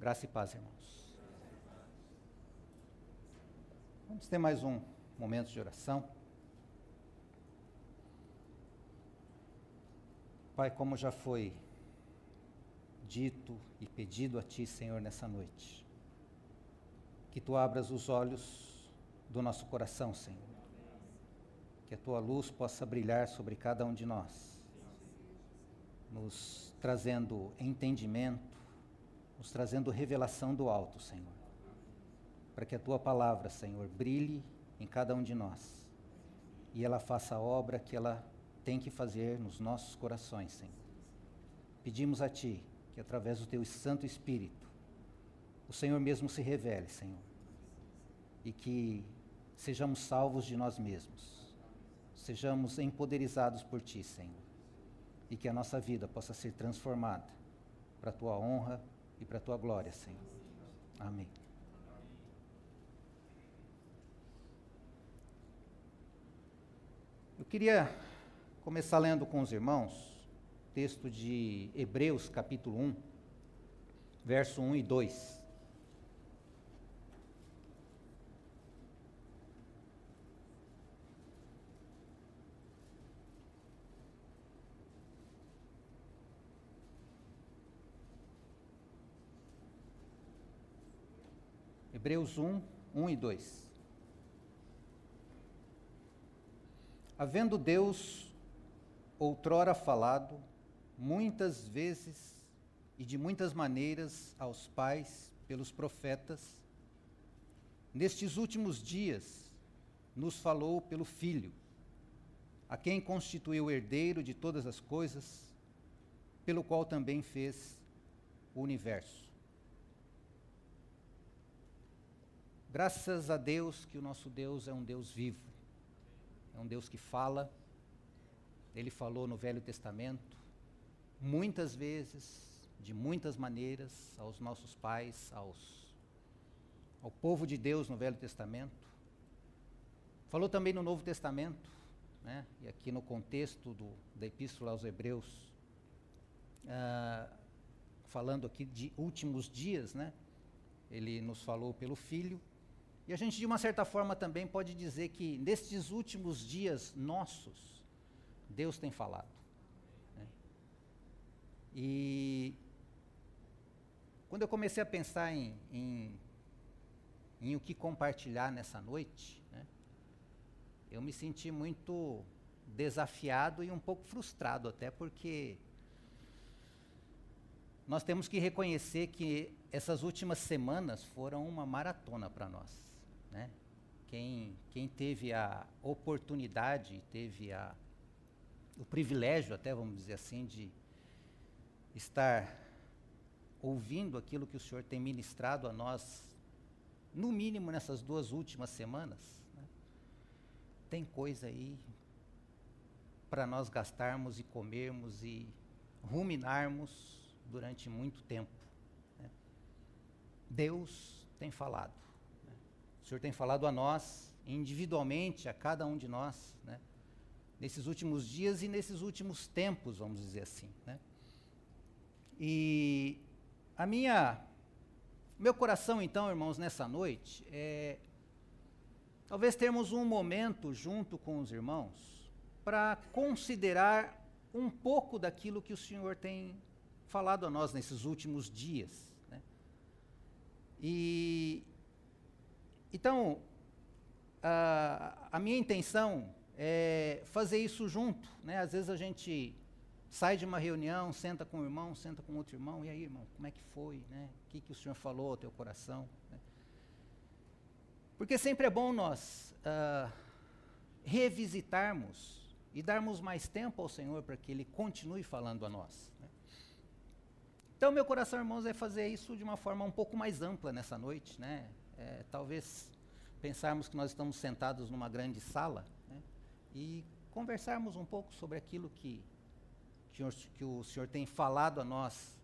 Graça e paz, irmãos. Vamos ter mais um momento de oração. Pai, como já foi dito e pedido a Ti, Senhor, nessa noite, que Tu abras os olhos do nosso coração, Senhor. Que a Tua luz possa brilhar sobre cada um de nós, nos trazendo entendimento, nos trazendo revelação do alto, Senhor. Para que a Tua palavra, Senhor, brilhe em cada um de nós e ela faça a obra que ela tem que fazer nos nossos corações, Senhor. Pedimos a Ti que através do Teu Santo Espírito o Senhor mesmo se revele, Senhor, e que sejamos salvos de nós mesmos, sejamos empoderizados por Ti, Senhor, e que a nossa vida possa ser transformada para a Tua honra e para a Tua glória, Senhor. Amém. Eu queria começar lendo com os irmãos o texto de Hebreus, capítulo 1, verso 1 e 2. Hebreus 1, 1 e 2. Havendo Deus outrora falado, muitas vezes e de muitas maneiras aos pais pelos profetas, nestes últimos dias nos falou pelo Filho, a quem constituiu herdeiro de todas as coisas, pelo qual também fez o universo. Graças a Deus que o nosso Deus é um Deus vivo, é um Deus que fala. Ele falou no Velho Testamento, muitas vezes, de muitas maneiras, aos nossos pais, ao povo de Deus no Velho Testamento. Falou também no Novo Testamento, né? E aqui no contexto da Epístola aos Hebreus, falando aqui de últimos dias, né? Ele nos falou pelo Filho. E a gente, de uma certa forma, também pode dizer que nestes últimos dias nossos, Deus tem falado, né? E quando eu comecei a pensar em o que compartilhar nessa noite, né, eu me senti muito desafiado e um pouco frustrado até, porque nós temos que reconhecer que essas últimas semanas foram uma maratona para nós, né? Quem teve a oportunidade, teve o privilégio, até vamos dizer assim, de estar ouvindo aquilo que o Senhor tem ministrado a nós, no mínimo nessas duas últimas semanas, né? Tem coisa aí para nós gastarmos e comermos e ruminarmos durante muito tempo, né? Deus tem falado, né? O Senhor tem falado a nós, individualmente, a cada um de nós, né? Nesses últimos dias e nesses últimos tempos, vamos dizer assim, né? E meu coração, então, irmãos, nessa noite, talvez termos um momento junto com os irmãos para considerar um pouco daquilo que o Senhor tem falado a nós nesses últimos dias, né? E então a minha intenção é fazer isso junto, né? Às vezes a gente sai de uma reunião, senta com um irmão, senta com outro irmão, e aí, irmão, como é que foi, né? O que o Senhor falou ao teu coração, né? Porque sempre é bom nós revisitarmos e darmos mais tempo ao Senhor para que Ele continue falando a nós, né? Então, meu coração, irmãos, é fazer isso de uma forma um pouco mais ampla nessa noite, né? Talvez pensarmos que nós estamos sentados numa grande sala, né? E conversarmos um pouco sobre aquilo que o Senhor tem falado a nós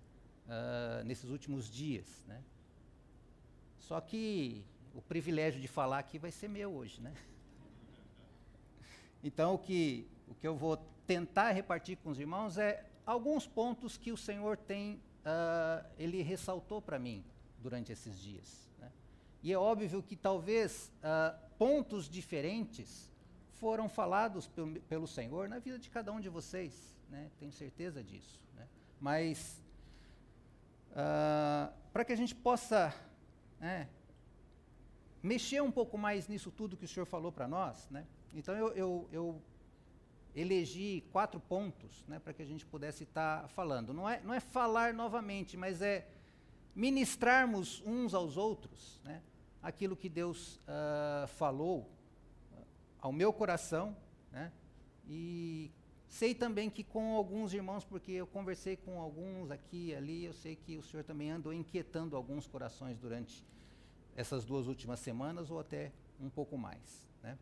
nesses últimos dias, né? Só que o privilégio de falar aqui vai ser meu hoje, né? Então, o que eu vou tentar repartir com os irmãos é alguns pontos que o Senhor tem, Ele ressaltou para mim durante esses dias, né? E é óbvio que talvez pontos diferentes foram falados pelo Senhor na vida de cada um de vocês, né? Tenho certeza disso, né? Mas para que a gente possa, né, mexer um pouco mais nisso tudo que o Senhor falou para nós, né? Então eu elegi 4 pontos, né, para que a gente pudesse estar falando. Não é falar novamente, mas é ministrarmos uns aos outros, né, aquilo que Deus falou ao meu coração, né, e sei também que com alguns irmãos, porque eu conversei com alguns aqui e ali, eu sei que o Senhor também andou inquietando alguns corações durante essas 2 últimas semanas, ou até um pouco mais, né.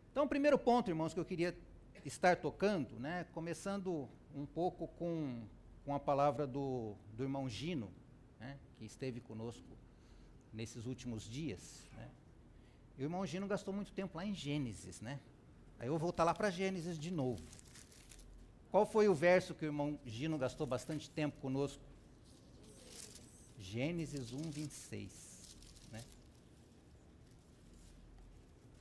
Então, o primeiro ponto, irmãos, que eu queria estar tocando, né, começando um pouco com a palavra do irmão Gino, né, que esteve conosco nesses últimos dias, né. E o irmão Gino gastou muito tempo lá em Gênesis, né. Aí eu vou voltar lá para Gênesis de novo. Qual foi o verso que o irmão Gino gastou bastante tempo conosco? Gênesis 1, 26.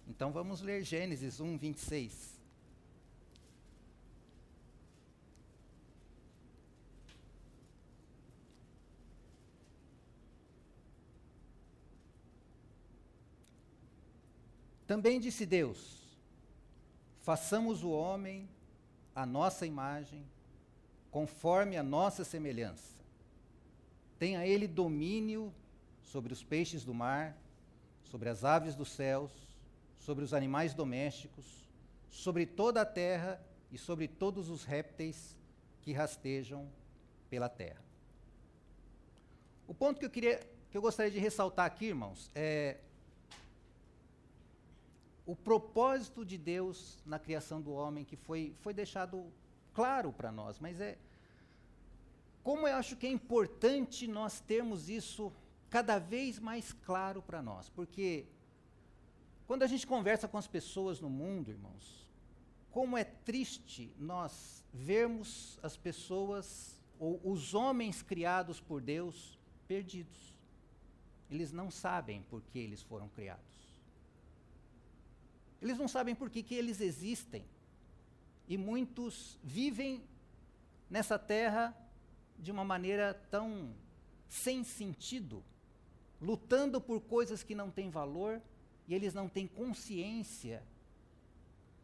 Então vamos ler Gênesis 1, 26. Também disse Deus: façamos o homem à nossa imagem, conforme a nossa semelhança. Tenha ele domínio sobre os peixes do mar, sobre as aves dos céus, sobre os animais domésticos, sobre toda a terra e sobre todos os répteis que rastejam pela terra. O ponto que eu gostaria de ressaltar aqui, irmãos, é o propósito de Deus na criação do homem, que foi deixado claro para nós, mas como eu acho que é importante nós termos isso cada vez mais claro para nós, porque quando a gente conversa com as pessoas no mundo, irmãos, como é triste nós vermos as pessoas, ou os homens criados por Deus, perdidos. Eles não sabem por que eles foram criados. Eles não sabem por que eles existem. E muitos vivem nessa terra de uma maneira tão sem sentido, lutando por coisas que não têm valor, e eles não têm consciência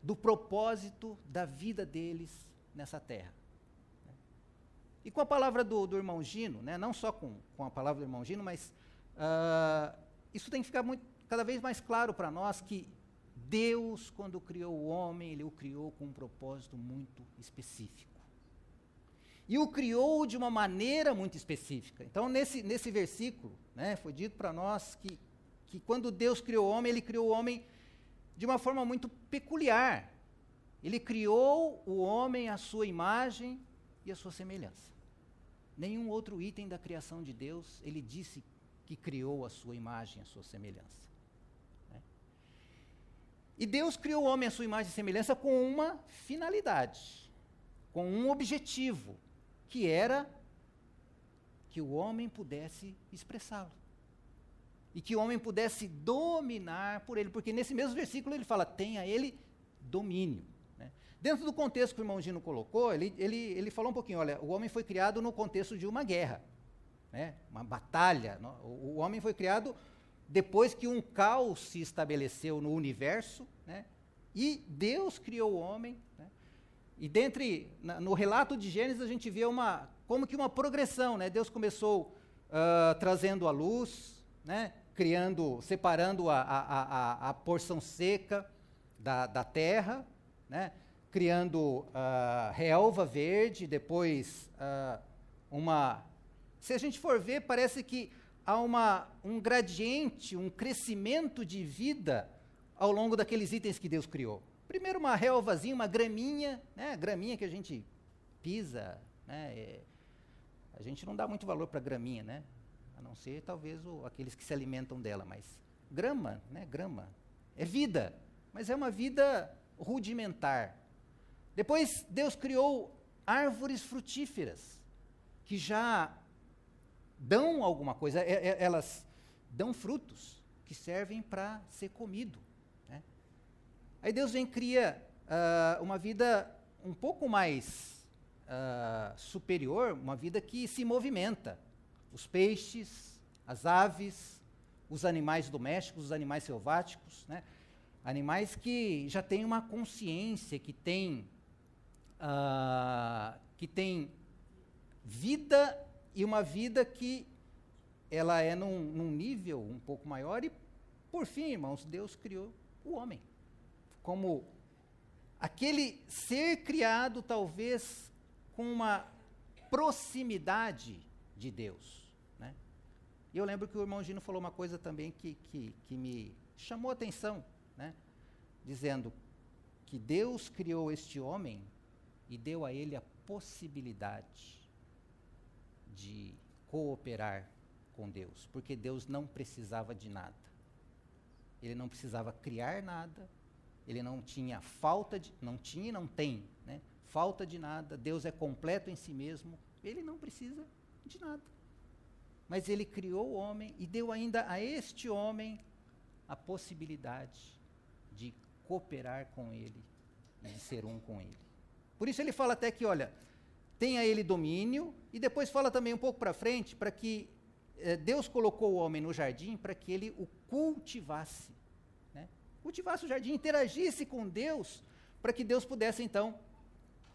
do propósito da vida deles nessa terra. E com a palavra do irmão Gino, né, não só com a palavra do irmão Gino, mas isso tem que ficar cada vez mais claro para nós, que Deus, quando criou o homem, Ele o criou com um propósito muito específico. E o criou de uma maneira muito específica. Então, nesse versículo, né, foi dito para nós que quando Deus criou o homem, Ele criou o homem de uma forma muito peculiar. Ele criou o homem à sua imagem e à sua semelhança. Nenhum outro item da criação de Deus, Ele disse que criou a sua imagem e a sua semelhança. Né? E Deus criou o homem à sua imagem e semelhança com uma finalidade, com um objetivo, que era que o homem pudesse expressá-lo. E que o homem pudesse dominar por ele, porque nesse mesmo versículo ele fala, tenha ele domínio. Né? Dentro do contexto que o irmão Gino colocou, ele falou um pouquinho, olha, o homem foi criado no contexto de uma guerra, né? Uma batalha. O homem foi criado depois que um caos se estabeleceu no universo, né? E Deus criou o homem, né? E no relato de Gênesis a gente vê como que uma progressão, né? Deus começou trazendo a luz, né? Separando a porção seca da terra, né? Criando relva verde, depois se a gente for ver, parece que há um gradiente, um crescimento de vida ao longo daqueles itens que Deus criou. Primeiro uma relvazinha, uma graminha, né? Graminha que a gente pisa, né? A gente não dá muito valor para graminha, né? A não ser talvez aqueles que se alimentam dela, mas grama, né? Grama é vida, mas é uma vida rudimentar. Depois Deus criou árvores frutíferas, que já dão alguma coisa, elas dão frutos que servem para ser comido, né? Aí Deus vem e cria uma vida um pouco mais superior, uma vida que se movimenta. Os peixes, as aves, os animais domésticos, os animais selváticos, né? Animais que já têm uma consciência, que têm vida, e uma vida que ela é num nível um pouco maior. E, por fim, irmãos, Deus criou o homem como aquele ser criado, talvez, com uma proximidade de Deus, né? E eu lembro que o irmão Gino falou uma coisa também que me chamou a atenção, né? Dizendo que Deus criou este homem e deu a ele a possibilidade de cooperar com Deus, porque Deus não precisava de nada. Ele não precisava criar nada, ele não tinha falta de, não tinha e não tem, né, falta de nada. Deus é completo em si mesmo, ele não precisa de nada. Mas ele criou o homem e deu ainda a este homem a possibilidade de cooperar com ele e de ser um com ele. Por isso ele fala até que, olha, tenha ele domínio, e depois fala também um pouco para frente, para que Deus colocou o homem no jardim para que ele o cultivasse, né? Cultivasse o jardim, interagisse com Deus, para que Deus pudesse então,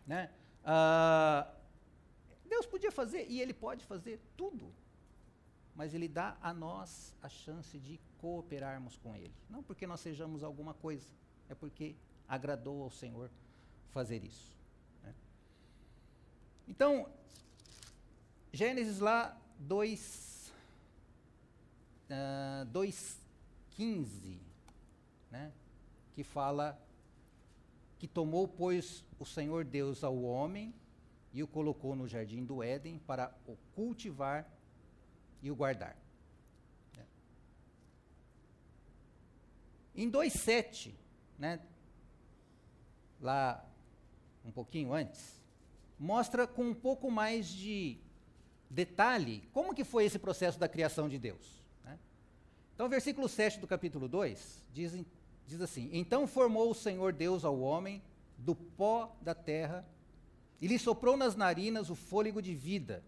né? Deus podia fazer, e ele pode fazer tudo, mas ele dá a nós a chance de cooperarmos com ele. Não porque nós sejamos alguma coisa, é porque agradou ao Senhor fazer isso, né? Então, Gênesis lá 2:15, né, que fala que tomou, pois, o Senhor Deus ao homem e o colocou no jardim do Éden para o cultivar e o guardar, né? Em 2:7, né, lá um pouquinho antes, mostra com um pouco mais de detalhe como que foi esse processo da criação de Deus, né? Então, versículo 7 do capítulo 2 diz assim: então formou o Senhor Deus ao homem do pó da terra e lhe soprou nas narinas o fôlego de vida,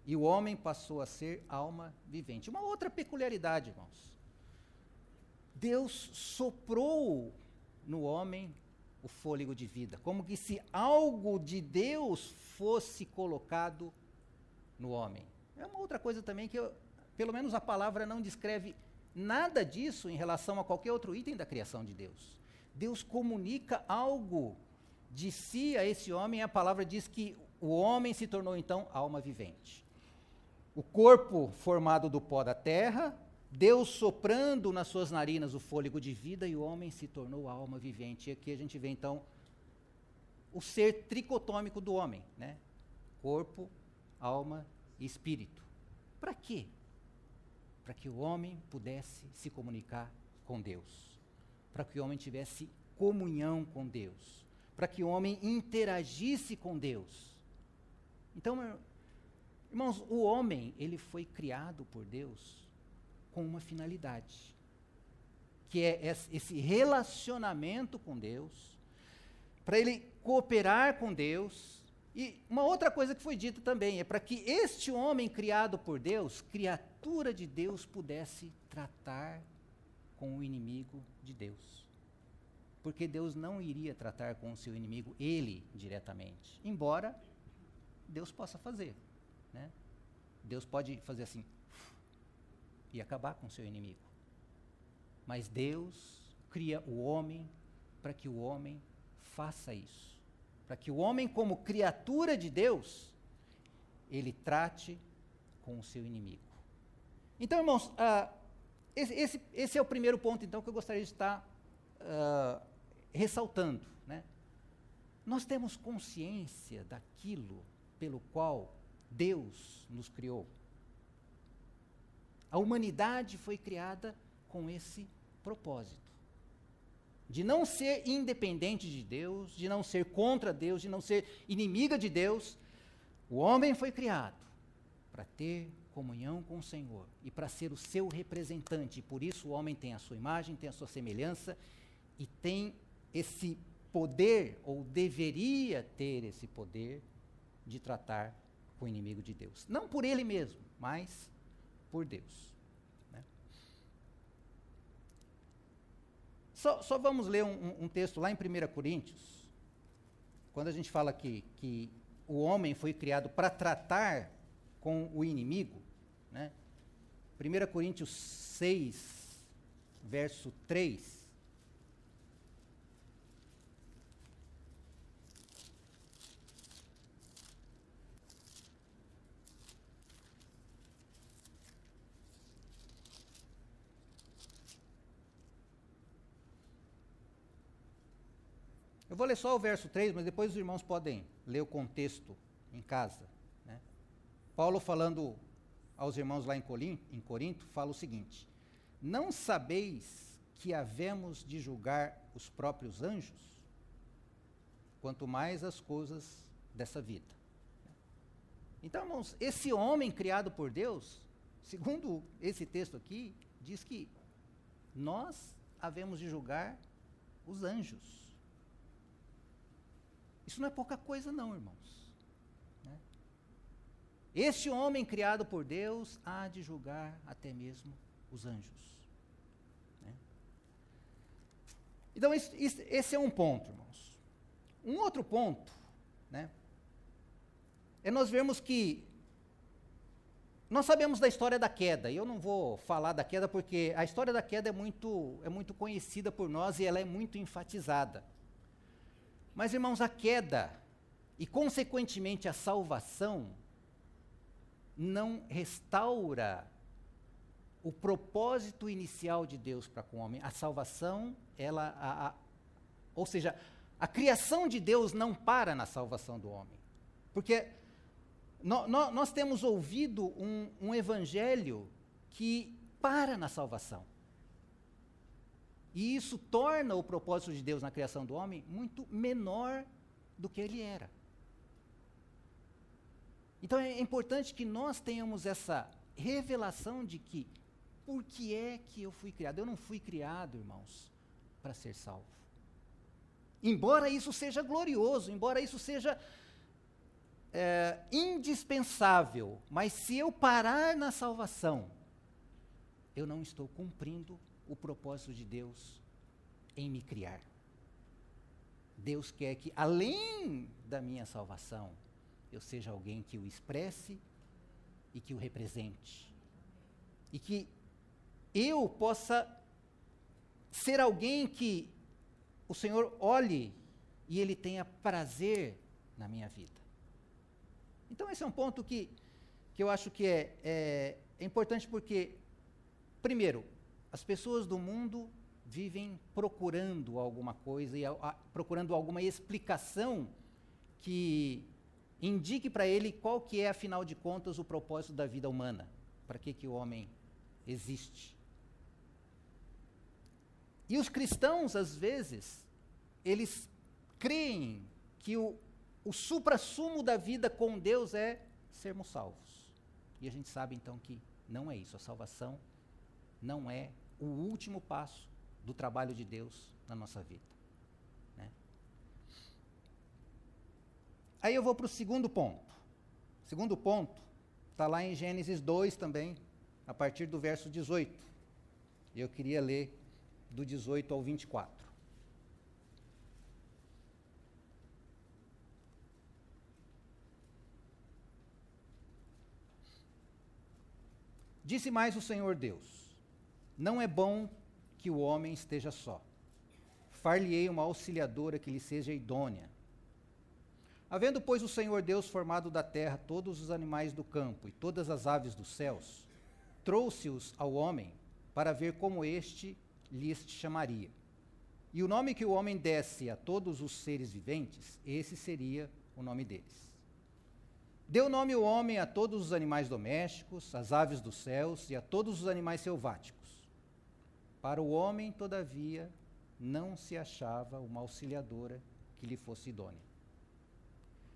e o homem passou a ser alma vivente. Uma outra peculiaridade, irmãos: Deus soprou no homem o fôlego de vida, como que se algo de Deus fosse colocado no homem. É uma outra coisa também que, pelo menos a palavra não descreve nada disso em relação a qualquer outro item da criação de Deus. Deus comunica algo de si a esse homem, e a palavra diz que o homem se tornou então alma vivente. O corpo formado do pó da terra, Deus soprando nas suas narinas o fôlego de vida, e o homem se tornou alma vivente. E aqui a gente vê então o ser tricotômico do homem, né? Corpo, alma e espírito. Para quê? Para que o homem pudesse se comunicar com Deus, para que o homem tivesse comunhão com Deus, para que o homem interagisse com Deus. Então, irmãos, o homem, ele foi criado por Deus com uma finalidade, que é esse relacionamento com Deus, para ele cooperar com Deus. E uma outra coisa que foi dita também é para que este homem criado por Deus, criatura de Deus, pudesse tratar com o inimigo de Deus. Porque Deus não iria tratar com o seu inimigo, ele, diretamente. Embora Deus possa fazer, né? Deus pode fazer assim e acabar com o seu inimigo. Mas Deus cria o homem para que o homem faça isso. Para que o homem, como criatura de Deus, ele trate com o seu inimigo. Então, irmãos, esse é o primeiro ponto, então, que eu gostaria de estar ressaltando, né? Nós temos consciência daquilo pelo qual Deus nos criou. A humanidade foi criada com esse propósito, de não ser independente de Deus, de não ser contra Deus, de não ser inimiga de Deus. O homem foi criado para ter comunhão com o Senhor e para ser o seu representante. E por isso o homem tem a sua imagem, tem a sua semelhança e tem esse poder, ou deveria ter esse poder, de tratar com o inimigo de Deus. Não por ele mesmo, mas por Deus. Né? Só vamos ler um texto lá em 1 Coríntios, quando a gente fala que o homem foi criado para tratar com o inimigo, né? 1 Coríntios 6, verso 3. Eu vou ler só o verso 3, mas depois os irmãos podem ler o contexto em casa. Né? Paulo, falando aos irmãos lá em Corinto, fala o seguinte: não sabeis que havemos de julgar os próprios anjos? Quanto mais as coisas dessa vida. Então, irmãos, esse homem criado por Deus, segundo esse texto aqui, diz que nós havemos de julgar os anjos. Isso não é pouca coisa não, irmãos. Né? Este homem criado por Deus há de julgar até mesmo os anjos. Né? Então, esse é um ponto, irmãos. Um outro ponto, né, é nós vermos que nós sabemos da história da queda, e eu não vou falar da queda porque a história da queda é muito conhecida por nós e ela é muito enfatizada. Mas, irmãos, a queda e, consequentemente, a salvação não restaura o propósito inicial de Deus para com o homem. A salvação, ou seja, a criação de Deus não para na salvação do homem. Porque nós temos ouvido um evangelho que para na salvação. E isso torna o propósito de Deus na criação do homem muito menor do que ele era. Então é importante que nós tenhamos essa revelação de que, por que é que eu fui criado? Eu não fui criado, irmãos, para ser salvo. Embora isso seja glorioso, embora isso seja indispensável, mas se eu parar na salvação, eu não estou cumprindo o propósito de Deus em me criar. Deus quer que, além da minha salvação, eu seja alguém que o expresse e que o represente. E que eu possa ser alguém que o Senhor olhe e Ele tenha prazer na minha vida. Então esse é um ponto que eu acho que é importante porque, primeiro, as pessoas do mundo vivem procurando alguma coisa e procurando alguma explicação que indique para ele qual que é, afinal de contas, o propósito da vida humana. Para que o homem existe. E os cristãos, às vezes, eles creem que o suprassumo da vida com Deus é sermos salvos. E a gente sabe, então, que não é isso. A salvação não é o último passo do trabalho de Deus na nossa vida. Né? Aí eu vou para o segundo ponto. O segundo ponto está lá em Gênesis 2 também, a partir do verso 18. Eu queria ler do 18 ao 24. Disse mais o Senhor Deus: não é bom que o homem esteja só. Far-lhe-ei uma auxiliadora que lhe seja idônea. Havendo, pois, o Senhor Deus formado da terra todos os animais do campo e todas as aves dos céus, trouxe-os ao homem para ver como este lhes chamaria. E o nome que o homem desse a todos os seres viventes, esse seria o nome deles. Deu nome o homem a todos os animais domésticos, às aves dos céus e a todos os animais selváticos. Para o homem, todavia, não se achava uma auxiliadora que lhe fosse idônea.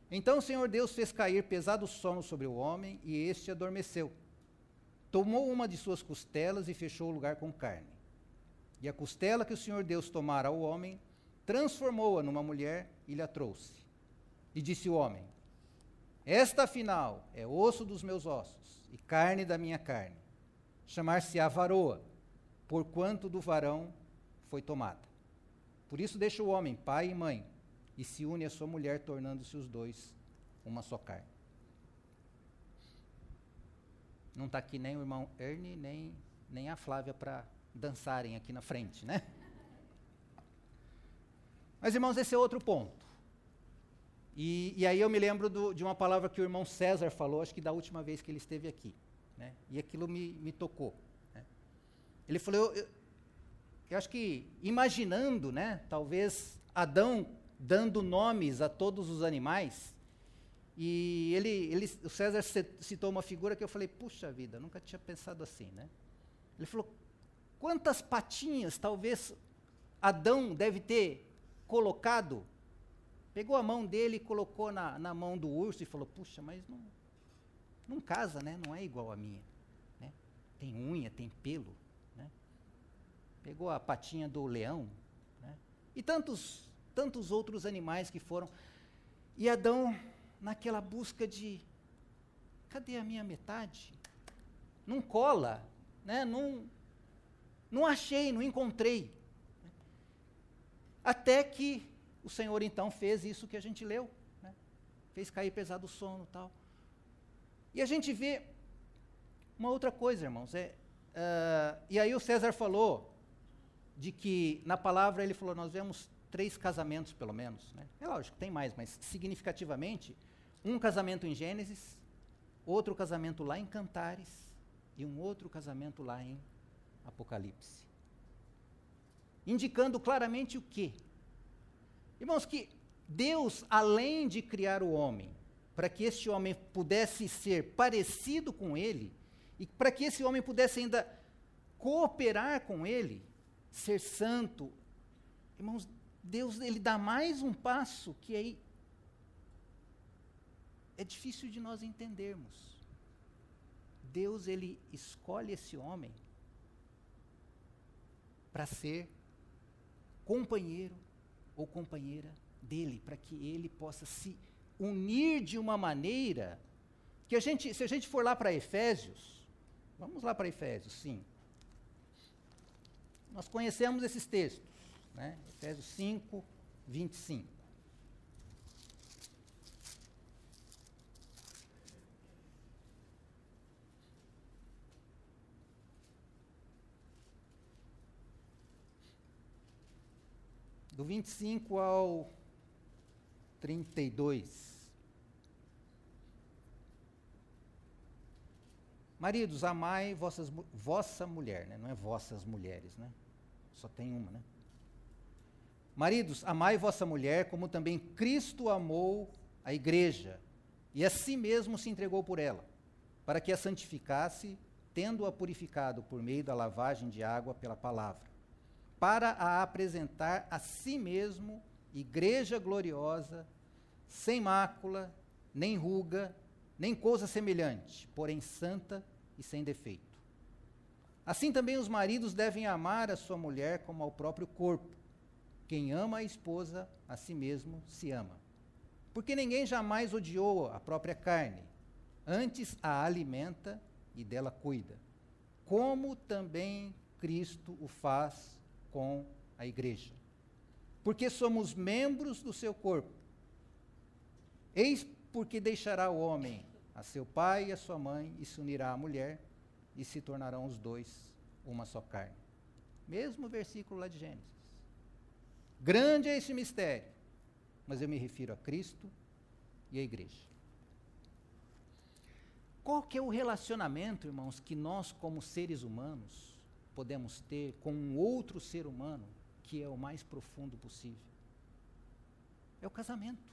Então o Senhor Deus fez cair pesado sono sobre o homem, e este adormeceu. tomou uma de suas costelas e fechou o lugar com carne. E a costela que o Senhor Deus tomara ao homem, transformou-a numa mulher e lhe a trouxe. E disse o homem: esta afinal é osso dos meus ossos e carne da minha carne. Chamar-se-á varoa, porquanto do varão foi tomada. Por isso deixa o homem pai e mãe e se une à sua mulher, tornando-se os dois uma só carne. Não está aqui nem o irmão Ernie, nem a Flávia para dançarem aqui na frente, né? Mas, irmãos, esse é outro ponto. E aí eu me lembro de uma palavra que o irmão César falou, acho que da última vez que ele esteve aqui, né? E aquilo me tocou, né? Ele falou, eu acho que imaginando, né, talvez Adão dando nomes a todos os animais, e o César citou uma figura que eu falei, puxa vida, nunca tinha pensado assim, né? Ele falou, quantas patinhas talvez Adão deve ter colocado, pegou a mão dele e colocou na mão do urso e falou, puxa, mas não casa, né? Não é igual a minha, né? Tem unha, tem pelo, né? Pegou a patinha do leão, né? E tantos outros animais que foram. E Adão, naquela busca de, cadê a minha metade? Não cola, né? Não achei, não encontrei. Até que o Senhor então fez isso que a gente leu, né? Fez cair pesado o sono e tal. E a gente vê uma outra coisa, irmãos. E aí o César falou de que na palavra ele falou, nós vemos 3 casamentos pelo menos, né? É lógico, tem mais, mas significativamente, um casamento em Gênesis, outro casamento lá em Cantares e um outro casamento lá em Apocalipse. Indicando claramente o quê? Irmãos, que Deus, além de criar o homem, para que esse homem pudesse ser parecido com ele, e para que esse homem pudesse ainda cooperar com ele, ser santo, irmãos, Deus, ele dá mais um passo que aí é difícil de nós entendermos. Deus, ele escolhe esse homem para ser companheiro ou companheira dele, para que ele possa se unir de uma maneira que se a gente for lá para Efésios, vamos lá para Efésios, sim. Nós conhecemos esses textos, né? Efésios 5, 25. Do 25 ao 32. Maridos, amai vossa mulher, né? Não é vossas mulheres, né? Só tem uma, né? Maridos, amai vossa mulher, como também Cristo amou a igreja, e a si mesmo se entregou por ela, para que a santificasse, tendo-a purificado por meio da lavagem de água pela palavra, para a apresentar a si mesmo, igreja gloriosa, sem mácula, nem ruga, nem coisa semelhante, porém santa e sem defeito. Assim também os maridos devem amar a sua mulher como ao próprio corpo. Quem ama a esposa, a si mesmo se ama. Porque ninguém jamais odiou a própria carne, antes a alimenta e dela cuida, como também Cristo o faz com a igreja. Porque somos membros do seu corpo. Eis porque deixará o homem a seu pai e a sua mãe, e se unirá à mulher, e se tornarão os dois uma só carne. Mesmo versículo lá de Gênesis. Grande é esse mistério, mas eu me refiro a Cristo e a igreja. Qual que é o relacionamento, irmãos, que nós como seres humanos podemos ter com um outro ser humano que é o mais profundo possível? É o casamento.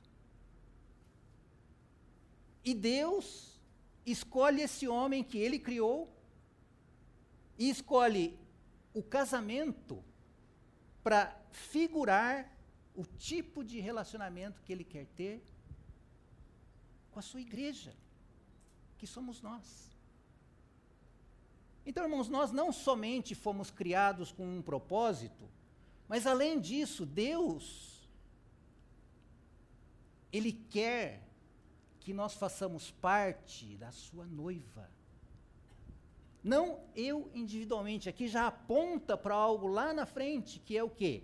E Deus escolhe esse homem que ele criou e escolhe o casamento para figurar o tipo de relacionamento que ele quer ter com a sua igreja, que somos nós. Então, irmãos, nós não somente fomos criados com um propósito, mas além disso, Deus, Ele quer que nós façamos parte da sua noiva. Não eu individualmente, aqui já aponta para algo lá na frente, que é o quê?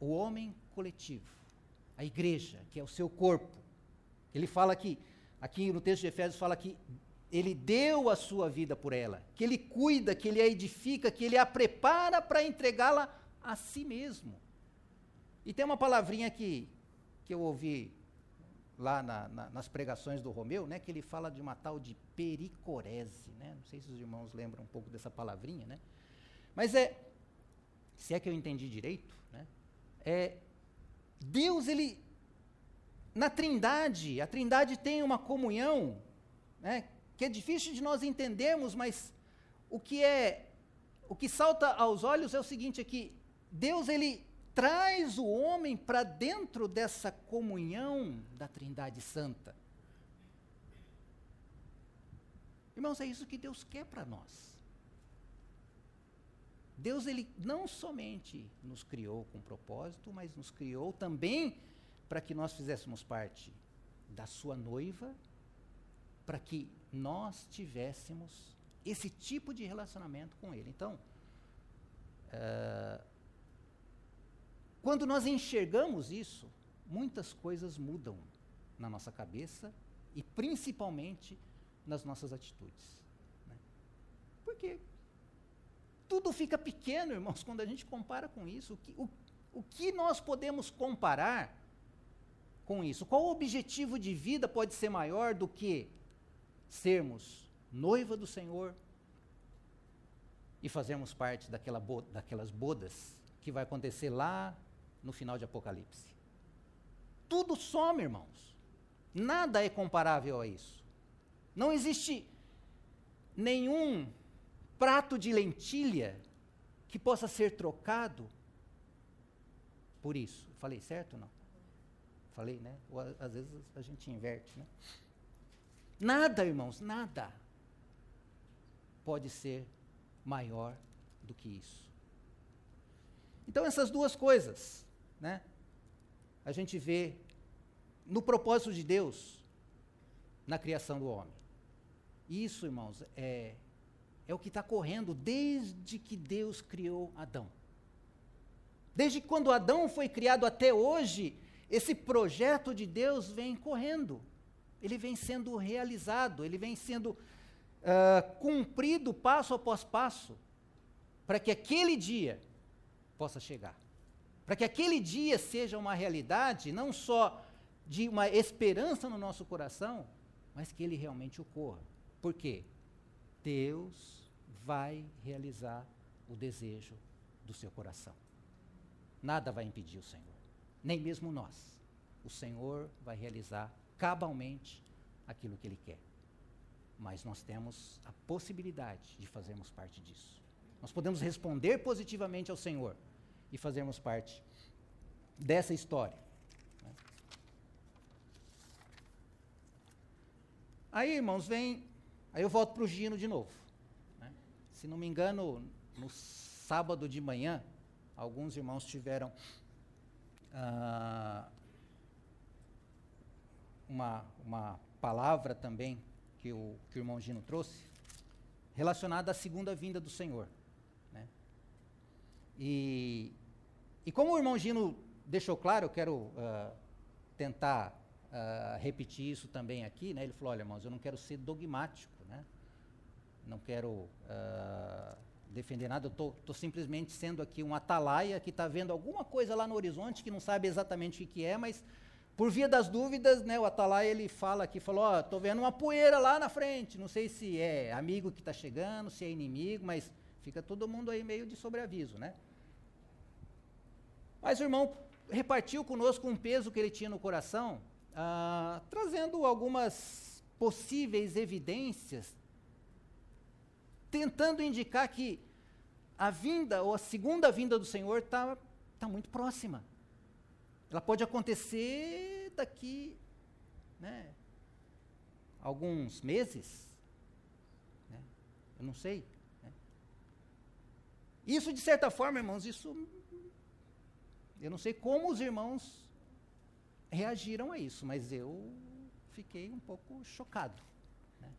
O homem coletivo, a igreja, que é o seu corpo. Ele fala aqui no texto de Efésios, fala que ele deu a sua vida por ela, que ele cuida, que ele a edifica, que ele a prepara para entregá-la a si mesmo. E tem uma palavrinha que eu ouvi lá nas pregações do Romeu, né, que ele fala de uma tal de pericorese, né? Não sei se os irmãos lembram um pouco dessa palavrinha, né? Mas se é que eu entendi direito, né? Deus, ele, na Trindade, a Trindade tem uma comunhão, né, que é difícil de nós entendermos, mas o que salta aos olhos é o seguinte, é que Deus, ele traz o homem para dentro dessa comunhão da Trindade Santa. Irmãos, é isso que Deus quer para nós. Deus, ele não somente nos criou com propósito, mas nos criou também para que nós fizéssemos parte da sua noiva, para que nós tivéssemos esse tipo de relacionamento com ele. Então, quando nós enxergamos isso, muitas coisas mudam na nossa cabeça e principalmente nas nossas atitudes, né? Porque tudo fica pequeno, irmãos, quando a gente compara com isso. O que nós podemos comparar com isso? Qual objetivo de vida pode ser maior do que sermos noiva do Senhor e fazermos parte daquelas bodas que vai acontecer lá no final de Apocalipse? Tudo some, irmãos. Nada é comparável a isso. Não existe nenhum prato de lentilha que possa ser trocado por isso. Falei certo ou não? Falei, né? Ou, às vezes a gente inverte, né? Nada, irmãos, nada pode ser maior do que isso. Então, essas duas coisas, né, a gente vê no propósito de Deus na criação do homem. Isso, irmãos, é o que está correndo desde que Deus criou Adão. Desde quando Adão foi criado até hoje, esse projeto de Deus vem correndo. Ele vem sendo realizado, ele vem sendo cumprido passo após passo, para que aquele dia possa chegar. Para que aquele dia seja uma realidade, não só de uma esperança no nosso coração, mas que ele realmente ocorra. Por quê? Deus vai realizar o desejo do seu coração. Nada vai impedir o Senhor, nem mesmo nós. O Senhor vai realizar cabalmente aquilo que Ele quer. Mas nós temos a possibilidade de fazermos parte disso. Nós podemos responder positivamente ao Senhor e fazermos parte dessa história. Aí, irmãos, aí eu volto para o Gino de novo. Né? Se não me engano, no sábado de manhã, alguns irmãos tiveram uma palavra também que o irmão Gino trouxe, relacionada à segunda vinda do Senhor. Né? E como o irmão Gino deixou claro, eu quero tentar repetir isso também aqui, né? Ele falou, olha, irmãos, eu não quero ser dogmático, né? Não quero defender nada, eu estou simplesmente sendo aqui um atalaia que está vendo alguma coisa lá no horizonte, que não sabe exatamente o que é, mas por via das dúvidas, né, o atalaia, ele fala aqui, falou, estou vendo uma poeira lá na frente, não sei se é amigo que está chegando, se é inimigo, mas fica todo mundo aí meio de sobreaviso, né? Mas o irmão repartiu conosco um peso que ele tinha no coração, trazendo algumas possíveis evidências, tentando indicar que a vinda, ou a segunda vinda do Senhor está muito próxima. Ela pode acontecer daqui, né, alguns meses, né, Eu não sei. Né? Isso, de certa forma, irmãos, eu não sei como os irmãos reagiram a isso, mas eu fiquei um pouco chocado. Né?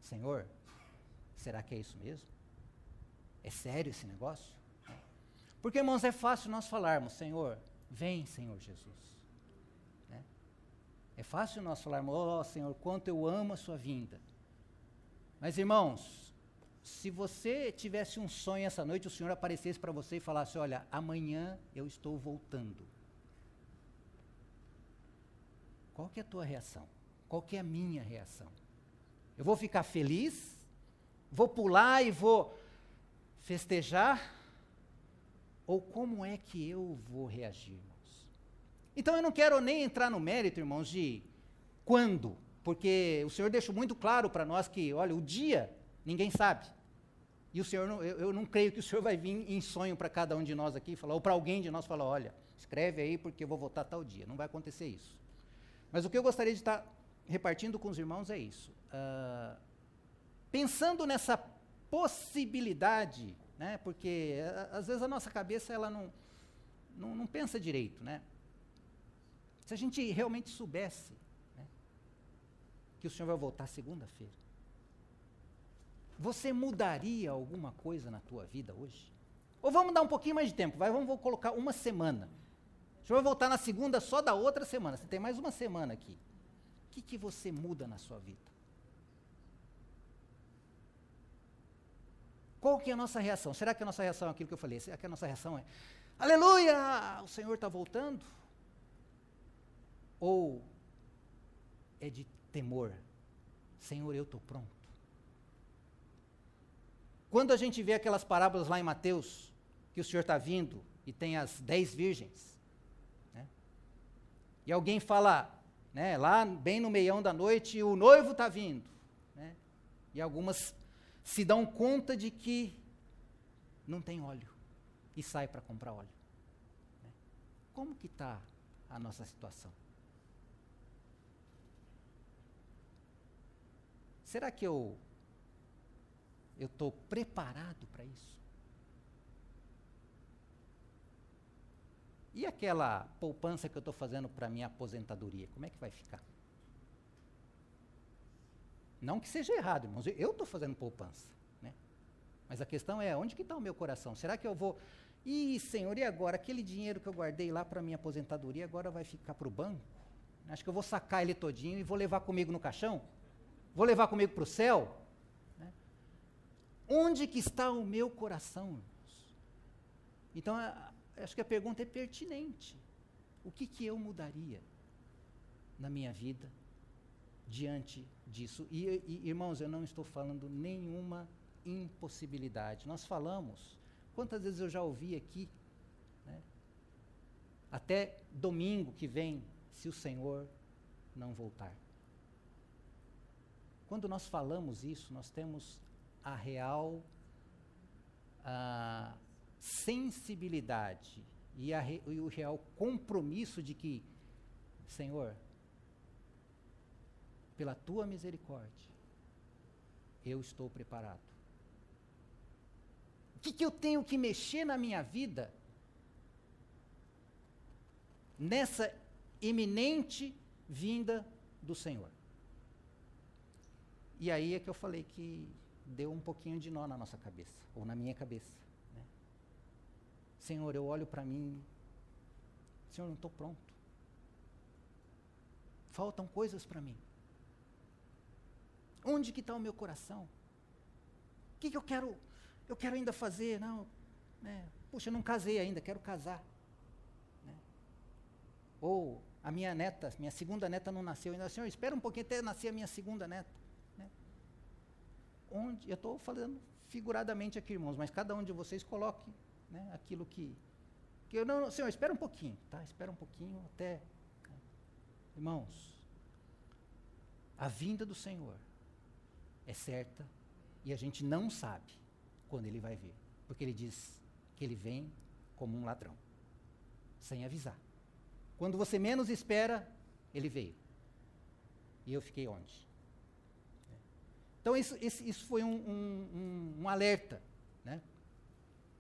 Senhor, será que é isso mesmo? É sério esse negócio? Porque, irmãos, é fácil nós falarmos, Senhor, vem, Senhor Jesus. Né? É fácil nós falarmos, ó Senhor, quanto eu amo a sua vinda. Mas, irmãos, se você tivesse um sonho essa noite, o Senhor aparecesse para você e falasse, olha, amanhã eu estou voltando. Qual que é a tua reação? Qual que é a minha reação? Eu vou ficar feliz? Vou pular e vou festejar? Ou como é que eu vou reagir, irmãos? Então eu não quero nem entrar no mérito, irmãos, de quando, porque o Senhor deixou muito claro para nós que, olha, o dia, ninguém sabe. E o Senhor, eu não creio que o Senhor vai vir em sonho para cada um de nós aqui, falar, ou para alguém de nós falar, olha, escreve aí porque eu vou voltar tal dia. Não vai acontecer isso. Mas o que eu gostaria de estar repartindo com os irmãos é isso. Pensando nessa possibilidade, né, porque às vezes a nossa cabeça ela não pensa direito, né? Se a gente realmente soubesse, né, que o Senhor vai voltar segunda-feira, você mudaria alguma coisa na tua vida hoje? Ou vamos dar um pouquinho mais de tempo, vamos colocar uma semana. O Senhor vai voltar na segunda só da outra semana, você tem mais uma semana aqui. O que você muda na sua vida? Qual que é a nossa reação? Será que a nossa reação é aquilo que eu falei? Será que a nossa reação é, aleluia, o Senhor está voltando? Ou é de temor, Senhor, eu estou pronto? Quando a gente vê aquelas parábolas lá em Mateus, que o Senhor está vindo e tem as 10 virgens, né? E alguém fala, né, lá bem no meião da noite, o noivo está vindo, né? E algumas se dão conta de que não tem óleo e sai para comprar óleo. Né? Como que está a nossa situação? Será que eu estou preparado para isso? E aquela poupança que eu estou fazendo para a minha aposentadoria, como é que vai ficar? Não que seja errado, irmãos, eu estou fazendo poupança, né? Mas a questão é, onde que está o meu coração? Será que eu vou... Senhor, e agora? Aquele dinheiro que eu guardei lá para a minha aposentadoria, agora vai ficar para o banco? Acho que eu vou sacar ele todinho e vou levar comigo no caixão? Vou levar comigo para o céu? Né? Onde que está o meu coração, irmãos? Então, acho que a pergunta é pertinente. O que eu mudaria na minha vida diante disso? E, irmãos, eu não estou falando nenhuma impossibilidade. Nós falamos, quantas vezes eu já ouvi aqui, né, até domingo que vem, se o Senhor não voltar. Quando nós falamos isso, nós temos a real sensibilidade e o real compromisso de que, Senhor, pela tua misericórdia, eu estou preparado. O que eu tenho que mexer na minha vida nessa iminente vinda do Senhor? E aí é que eu falei que deu um pouquinho de nó na nossa cabeça, ou na minha cabeça. Né? Senhor, eu olho para mim, Senhor, não estou pronto. Faltam coisas para mim. Onde que está o meu coração? O que eu quero ainda fazer? Não, né? Puxa, eu não casei ainda, quero casar. Né? Ou a minha segunda neta não nasceu ainda. Senhor, espera um pouquinho até nascer a minha segunda neta. Né? Eu estou falando figuradamente aqui, irmãos, mas cada um de vocês coloque, né, aquilo que eu não... Senhor, espera um pouquinho, tá? Espera um pouquinho até... Né? Irmãos, a vinda do Senhor é certa e a gente não sabe quando Ele vai vir, porque Ele diz que Ele vem como um ladrão, sem avisar. Quando você menos espera, Ele veio. E eu fiquei onde? Então, isso foi um alerta, né,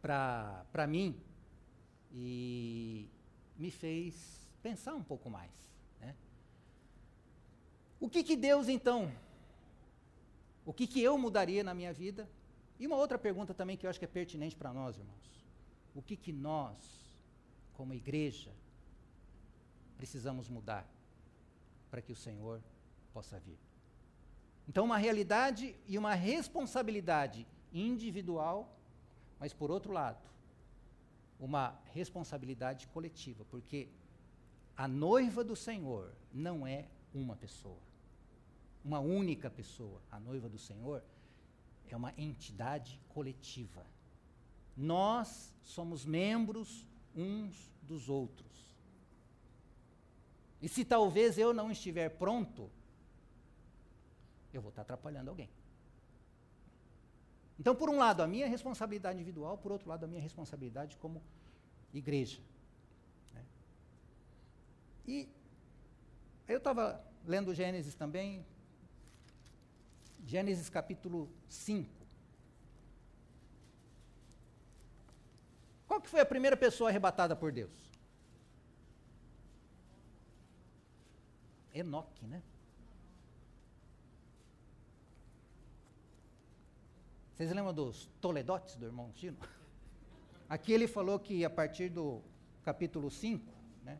para mim, e me fez pensar um pouco mais, né? O que Deus, então, o que eu mudaria na minha vida? E uma outra pergunta também que eu acho que é pertinente para nós, irmãos. O que nós, como igreja, precisamos mudar para que o Senhor possa vir? Então, uma realidade e uma responsabilidade individual, mas, por outro lado, uma responsabilidade coletiva, porque a noiva do Senhor não é uma pessoa, uma única pessoa. A noiva do Senhor é uma entidade coletiva. Nós somos membros uns dos outros. E se talvez eu não estiver pronto, eu vou estar atrapalhando alguém. Então, por um lado, a minha responsabilidade individual, por outro lado, a minha responsabilidade como igreja. Né? E eu estava lendo Gênesis também, Gênesis capítulo 5. Qual que foi a primeira pessoa arrebatada por Deus? Enoque, né? Vocês lembram dos Toledotes do irmão Chino? Aqui ele falou que a partir do capítulo 5, né,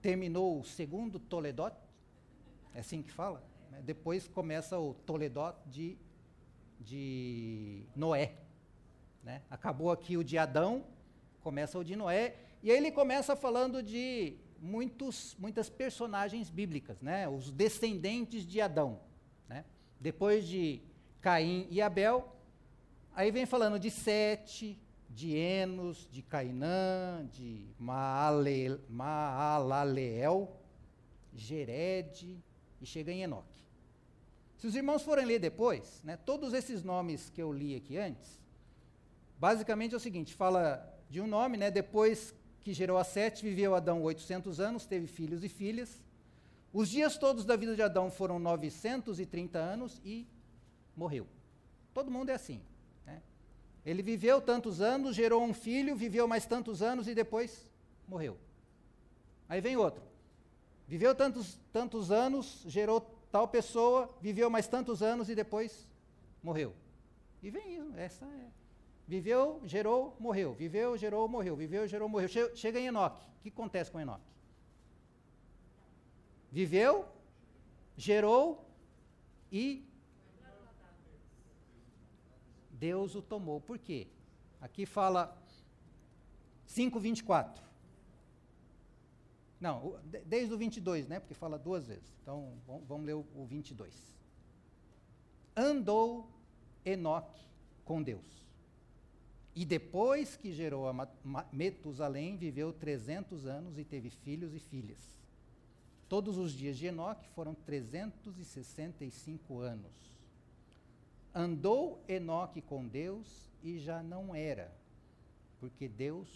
terminou o segundo Toledote, é assim que fala, né? Depois começa o Toledote de Noé. Né? Acabou aqui o de Adão, começa o de Noé, e aí ele começa falando de muitas personagens bíblicas, né? Os descendentes de Adão. Né? Depois de Caim e Abel, aí vem falando de Sete, de Enos, de Cainã, de Maalaleel, Jered, e chega em Enoque. Se os irmãos forem ler depois, né, todos esses nomes que eu li aqui antes, basicamente é o seguinte, fala de um nome, né, depois que gerou a Sete, viveu Adão 800 anos, teve filhos e filhas. Os dias todos da vida de Adão foram 930 anos e morreu. Todo mundo é assim. Né? Ele viveu tantos anos, gerou um filho, viveu mais tantos anos e depois morreu. Aí vem outro. Viveu tantos anos, gerou tal pessoa, viveu mais tantos anos e depois morreu. E vem isso, essa é. Viveu, gerou, morreu. Viveu, gerou, morreu. Viveu, gerou, morreu. Chega em Enoque. O que acontece com Enoque? Viveu, gerou e Deus o tomou. Por quê? Aqui fala 5:24. Não, desde o 22, né? Porque fala duas vezes. Então, vamos ler o 22. Andou Enoque com Deus. E depois que gerou a Metusalém, viveu 300 anos e teve filhos e filhas. Todos os dias de Enoque foram 365 anos. Andou Enoque com Deus e já não era, porque Deus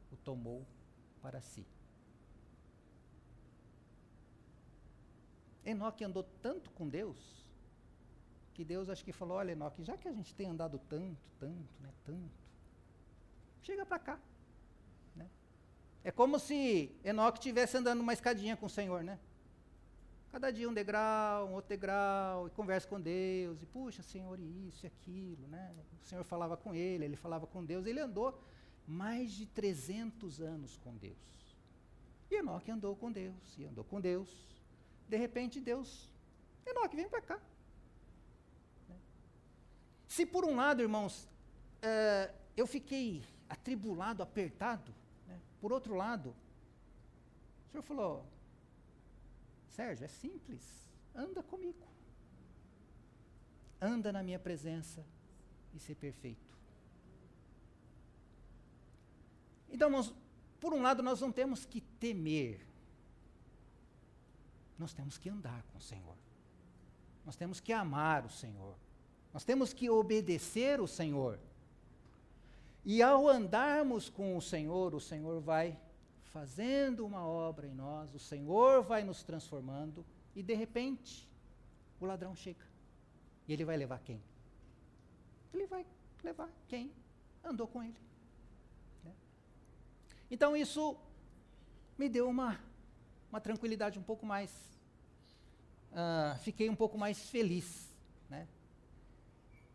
o tomou para si. Enoque andou tanto com Deus, que Deus acho que falou, olha Enoque, já que a gente tem andado tanto, né, tanto, chega para cá. Né? É como se Enoque estivesse andando uma escadinha com o Senhor, né? Cada dia um degrau, um outro degrau, e conversa com Deus, e puxa, Senhor, isso e aquilo, né? O Senhor falava com ele falava com Deus, ele andou mais de 300 anos com Deus. E Enoque andou com Deus, e andou com Deus. De repente, Deus, Enoque, vem para cá. Né? Se por um lado, irmãos, eu fiquei atribulado, apertado, né? Por outro lado, o Senhor falou, Sérgio, é simples, anda comigo. Anda na minha presença e ser perfeito. Então, irmãos, por um lado, nós não temos que temer, nós temos que andar com o Senhor. Nós temos que amar o Senhor. Nós temos que obedecer o Senhor. E ao andarmos com o Senhor vai fazendo uma obra em nós, o Senhor vai nos transformando, e de repente o ladrão chega. E ele vai levar quem? Ele vai levar quem andou com ele. Né? Então isso me deu uma tranquilidade um pouco mais, fiquei um pouco mais feliz. Né?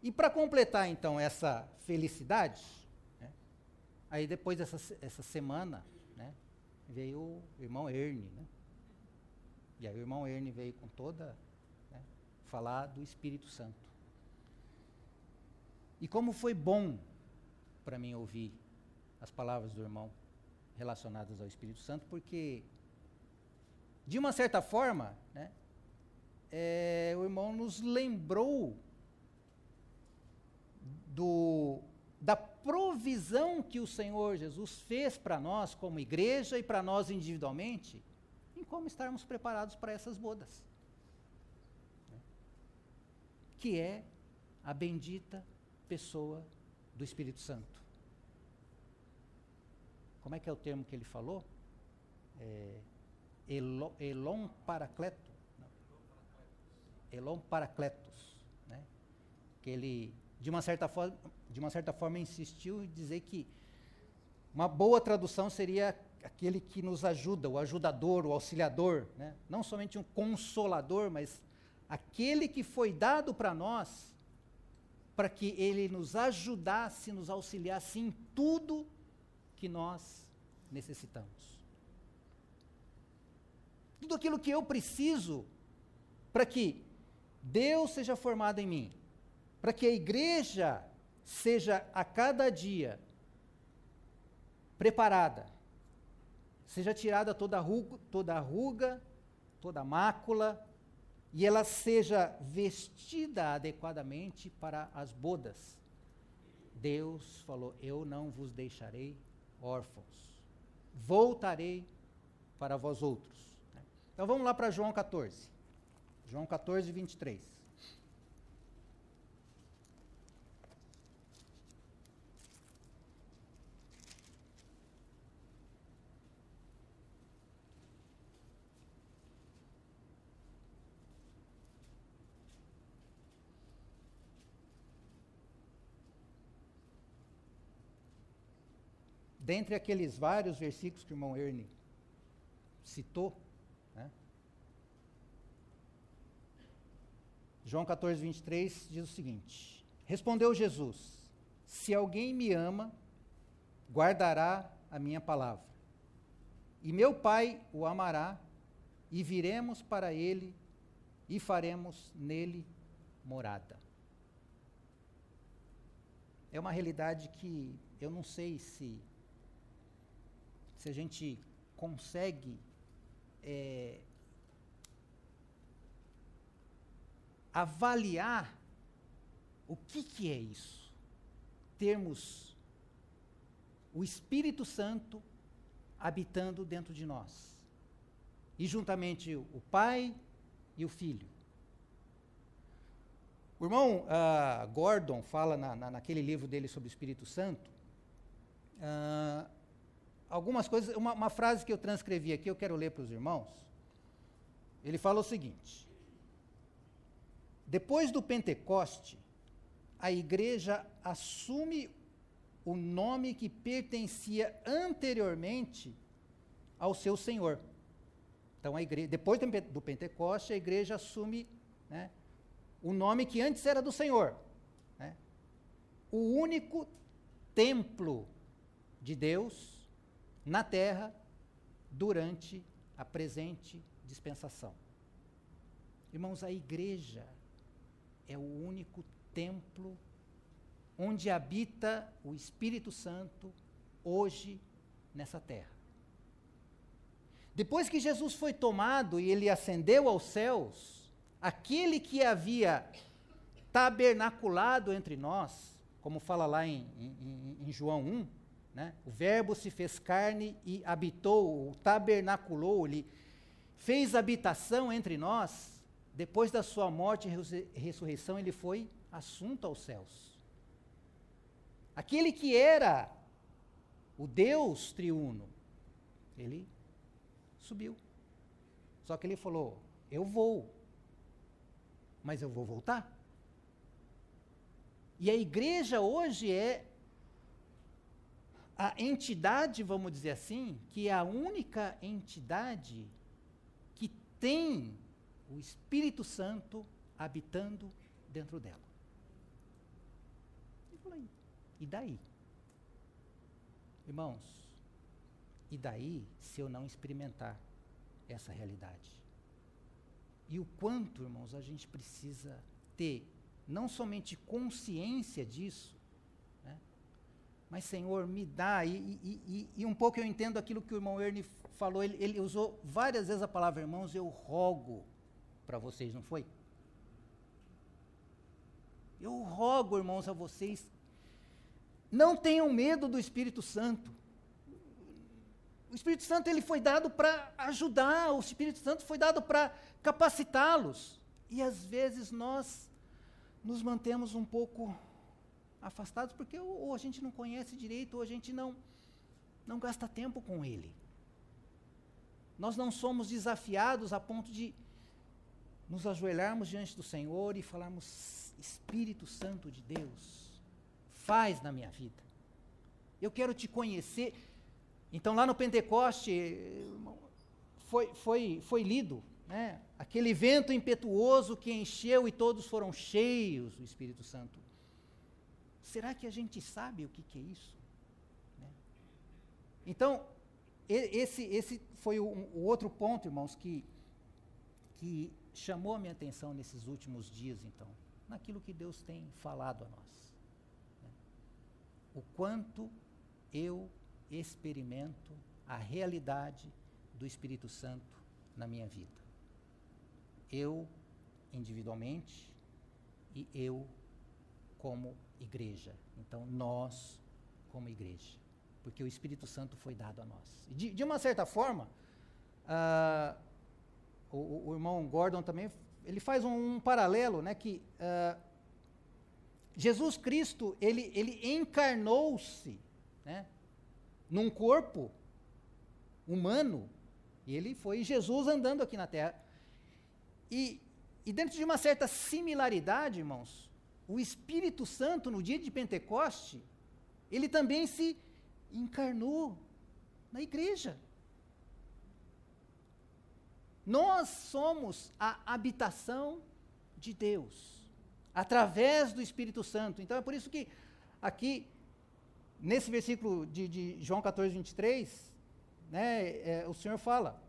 E para completar então essa felicidade, né, aí depois dessa semana, né, veio o irmão Ernie, né? E aí o irmão Ernie veio com toda, né, falar do Espírito Santo. E como foi bom para mim ouvir as palavras do irmão relacionadas ao Espírito Santo, porque, de uma certa forma, né, o irmão nos lembrou da provisão que o Senhor Jesus fez para nós como igreja e para nós individualmente, em como estarmos preparados para essas bodas. Né? Que é a bendita pessoa do Espírito Santo. Como é que é o termo que ele falou? Elon Paracleto. Elon Paracletos. Né? Que ele, de uma certa forma, insistiu em dizer que uma boa tradução seria aquele que nos ajuda, o ajudador, o auxiliador, né? Não somente um consolador, mas aquele que foi dado para nós, para que ele nos ajudasse, nos auxiliasse em tudo que nós necessitamos. Tudo aquilo que eu preciso para que Deus seja formado em mim, para que a igreja seja a cada dia preparada, seja tirada toda ruga, toda mácula, e ela seja vestida adequadamente para as bodas. Deus falou: eu não vos deixarei órfãos, voltarei para vós outros. Então vamos lá para João 14. João 14, 23. Dentre aqueles vários versículos que o irmão Ernie citou, né? João 14, 23 diz o seguinte: respondeu Jesus: se alguém me ama, guardará a minha palavra, e meu Pai o amará, e viremos para ele, e faremos nele morada. É uma realidade que eu não sei se a gente consegue avaliar o que é isso. Termos o Espírito Santo habitando dentro de nós. E juntamente o Pai e o Filho. O irmão Gordon fala naquele livro dele sobre o Espírito Santo, algumas coisas, uma frase que eu transcrevi aqui, eu quero ler para os irmãos. Ele fala o seguinte: depois do Pentecoste, a igreja assume o nome que pertencia anteriormente ao seu Senhor. Então, a igreja, depois do Pentecoste, a igreja assume, né, o nome que antes era do Senhor. Né? O único templo de Deus na terra durante a presente dispensação. Irmãos, a igreja é o único templo onde habita o Espírito Santo hoje nessa terra. Depois que Jesus foi tomado e ele ascendeu aos céus, aquele que havia tabernaculado entre nós, como fala lá em João 1, né? O verbo se fez carne e habitou, tabernaculou, ele fez habitação entre nós. Depois da sua morte e ressurreição, ele foi assunto aos céus. Aquele que era o Deus triuno, ele subiu. Só que ele falou: eu vou, mas eu vou voltar. E a igreja hoje é a entidade, vamos dizer assim, que é a única entidade que tem o Espírito Santo habitando dentro dela. E daí? Irmãos, e daí se eu não experimentar essa realidade? E o quanto, irmãos, a gente precisa ter não somente consciência disso, né? Mas, Senhor, me dá, e um pouco eu entendo aquilo que o irmão Ernie falou, ele usou várias vezes a palavra, irmãos, eu rogo para vocês, não foi? Eu rogo, irmãos, a vocês, não tenham medo do Espírito Santo. O Espírito Santo ele foi dado para ajudar, o Espírito Santo foi dado para capacitá-los. E às vezes nós nos mantemos um pouco afastados, porque ou a gente não conhece direito, ou a gente não gasta tempo com ele. Nós não somos desafiados a ponto de nos ajoelharmos diante do Senhor e falarmos, Espírito Santo de Deus, faz na minha vida. Eu quero te conhecer. Então lá no Pentecoste foi lido, né? Aquele vento impetuoso que encheu e todos foram cheios do Espírito Santo. Será que a gente sabe o que é isso? Né? Então, esse foi o outro ponto, irmãos, que chamou a minha atenção nesses últimos dias, então, naquilo que Deus tem falado a nós. Né? O quanto eu experimento a realidade do Espírito Santo na minha vida. Eu, individualmente, e eu como igreja. Então, nós como igreja. Porque o Espírito Santo foi dado a nós. De uma certa forma, o irmão Gordon também, ele faz um paralelo, né, que Jesus Cristo, ele encarnou-se, né, num corpo humano, e ele foi Jesus andando aqui na terra. E dentro de uma certa similaridade, irmãos, o Espírito Santo, no dia de Pentecoste, ele também se encarnou na igreja. Nós somos a habitação de Deus, através do Espírito Santo. Então é por isso que aqui, nesse versículo de João 14, 23, né, o Senhor fala,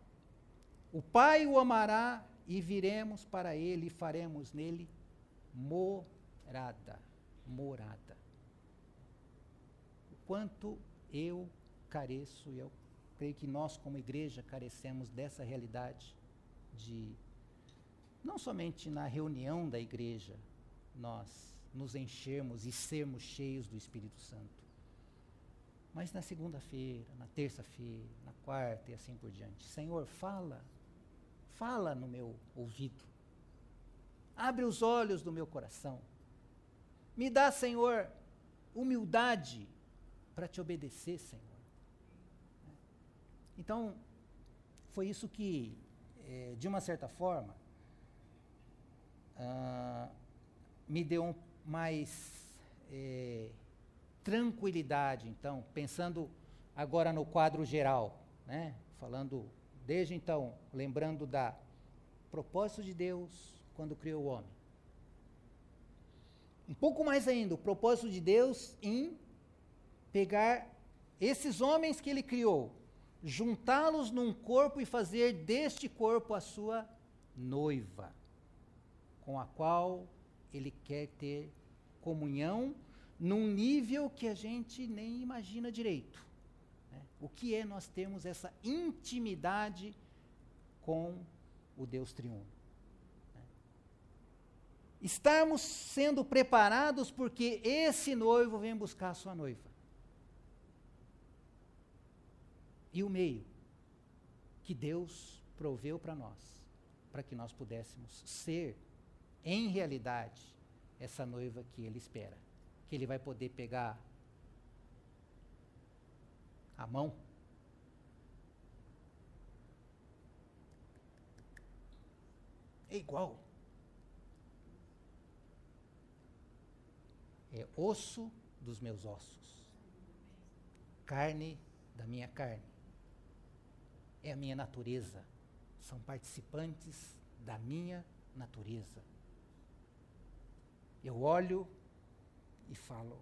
o Pai o amará e viremos para ele e faremos nele morada. O quanto eu careço, e eu creio que nós como igreja carecemos dessa realidade de, não somente na reunião da igreja, nós nos enchermos e sermos cheios do Espírito Santo, mas na segunda-feira, na terça-feira, na quarta e assim por diante. Senhor, fala no meu ouvido, abre os olhos do meu coração, me dá, Senhor, humildade para te obedecer, Senhor. Então, foi isso que, de uma certa forma, me deu mais tranquilidade, então, pensando agora no quadro geral, né? Falando desde então, lembrando da propósito de Deus quando criou o homem. Um pouco mais ainda, o propósito de Deus em pegar esses homens que ele criou, juntá-los num corpo e fazer deste corpo a sua noiva, com a qual ele quer ter comunhão num nível que a gente nem imagina direito. Né? O que é nós termos essa intimidade com o Deus triuno? Né? Estarmos sendo preparados porque esse noivo vem buscar a sua noiva. E o meio que Deus proveu para nós, para que nós pudéssemos ser, em realidade, essa noiva que ele espera. Que ele vai poder pegar a mão, é igual. É osso dos meus ossos, carne da minha carne. É a minha natureza. São participantes da minha natureza. Eu olho e falo,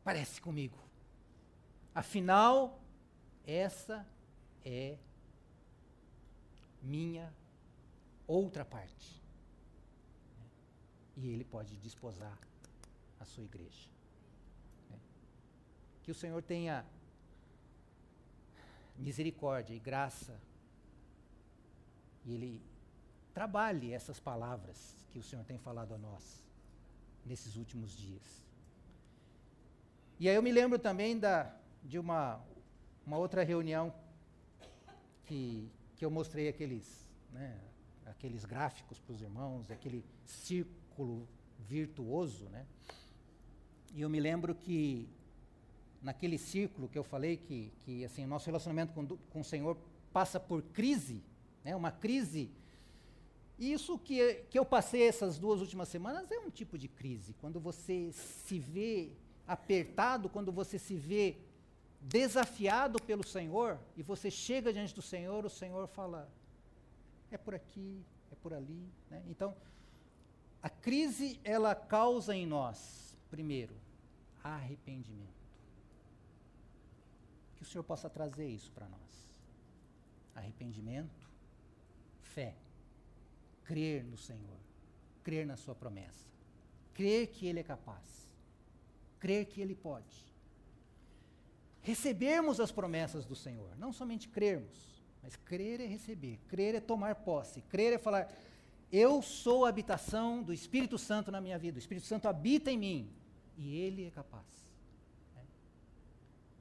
parece comigo. Afinal, essa é minha outra parte. E ele pode desposar a sua igreja. Que o Senhor tenha misericórdia e graça, e Ele trabalhe essas palavras que o Senhor tem falado a nós nesses últimos dias. E aí eu me lembro também de uma outra reunião que eu mostrei aqueles gráficos para os irmãos, aquele círculo virtuoso, né? E eu me lembro que naquele círculo que eu falei que assim, o nosso relacionamento com o Senhor passa por crise, né? Uma crise. E isso que eu passei essas 2 últimas semanas é um tipo de crise. Quando você se vê apertado, quando você se vê desafiado pelo Senhor, e você chega diante do Senhor, o Senhor fala, é por aqui, é por ali, né? Então, a crise, ela causa em nós, primeiro, arrependimento. Que o Senhor possa trazer isso para nós. Arrependimento, fé, crer no Senhor, crer na sua promessa, crer que Ele é capaz, crer que Ele pode. Recebermos as promessas do Senhor, não somente crermos, mas crer é receber, crer é tomar posse, crer é falar, eu sou a habitação do Espírito Santo na minha vida, o Espírito Santo habita em mim, e Ele é capaz. Né?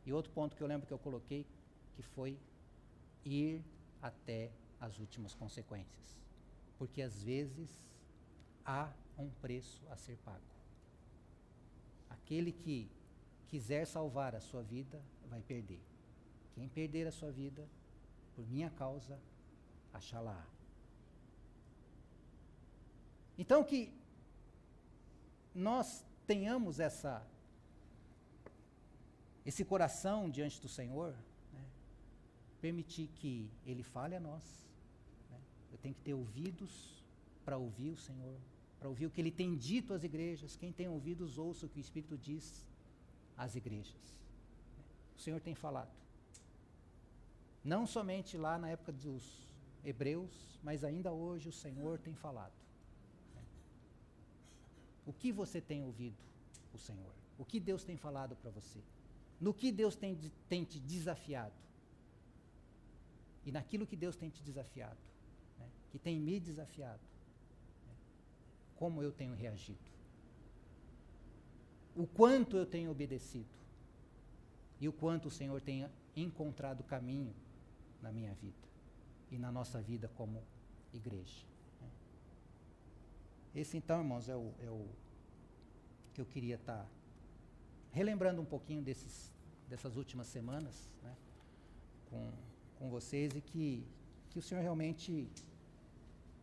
E outro ponto que eu lembro que eu coloquei, que foi ir até as últimas consequências. Porque às vezes há um preço a ser pago. Aquele que quiser salvar a sua vida, vai perder. Quem perder a sua vida, por minha causa, achá-la. Então que nós tenhamos esse coração diante do Senhor, né? Permitir que Ele fale a nós. Né? Eu tenho que ter ouvidos para ouvir o Senhor, para ouvir o que Ele tem dito às igrejas. Quem tem ouvidos, ouça o que o Espírito diz às igrejas. O Senhor tem falado. Não somente lá na época dos hebreus, mas ainda hoje o Senhor tem falado. O que você tem ouvido o Senhor? O que Deus tem falado para você? No que Deus tem te desafiado? E naquilo que Deus tem te desafiado, né? Que tem me desafiado, né? Como eu tenho reagido? O quanto eu tenho obedecido? E o quanto o Senhor tem encontrado caminho na minha vida e na nossa vida como igreja. Esse então, irmãos, é o que eu queria estar relembrando um pouquinho dessas últimas semanas, né, com vocês, e que o Senhor realmente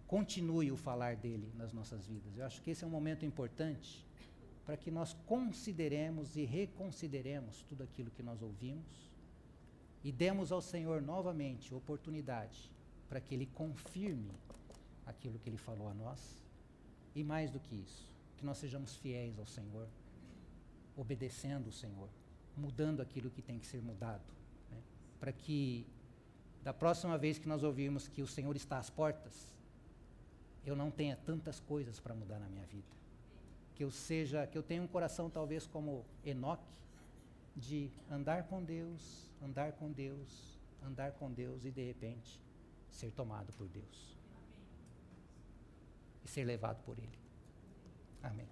continue o falar dele nas nossas vidas. Eu acho que esse é um momento importante para que nós consideremos e reconsideremos tudo aquilo que nós ouvimos e demos ao Senhor novamente oportunidade para que Ele confirme aquilo que Ele falou a nós. E mais do que isso, que nós sejamos fiéis ao Senhor, obedecendo o Senhor, mudando aquilo que tem que ser mudado, né? Para que, da próxima vez que nós ouvirmos que o Senhor está às portas, eu não tenha tantas coisas para mudar na minha vida. Que eu tenha um coração talvez como Enoque, de andar com Deus, andar com Deus, andar com Deus e de repente ser tomado por Deus. E ser levado por Ele. Amém.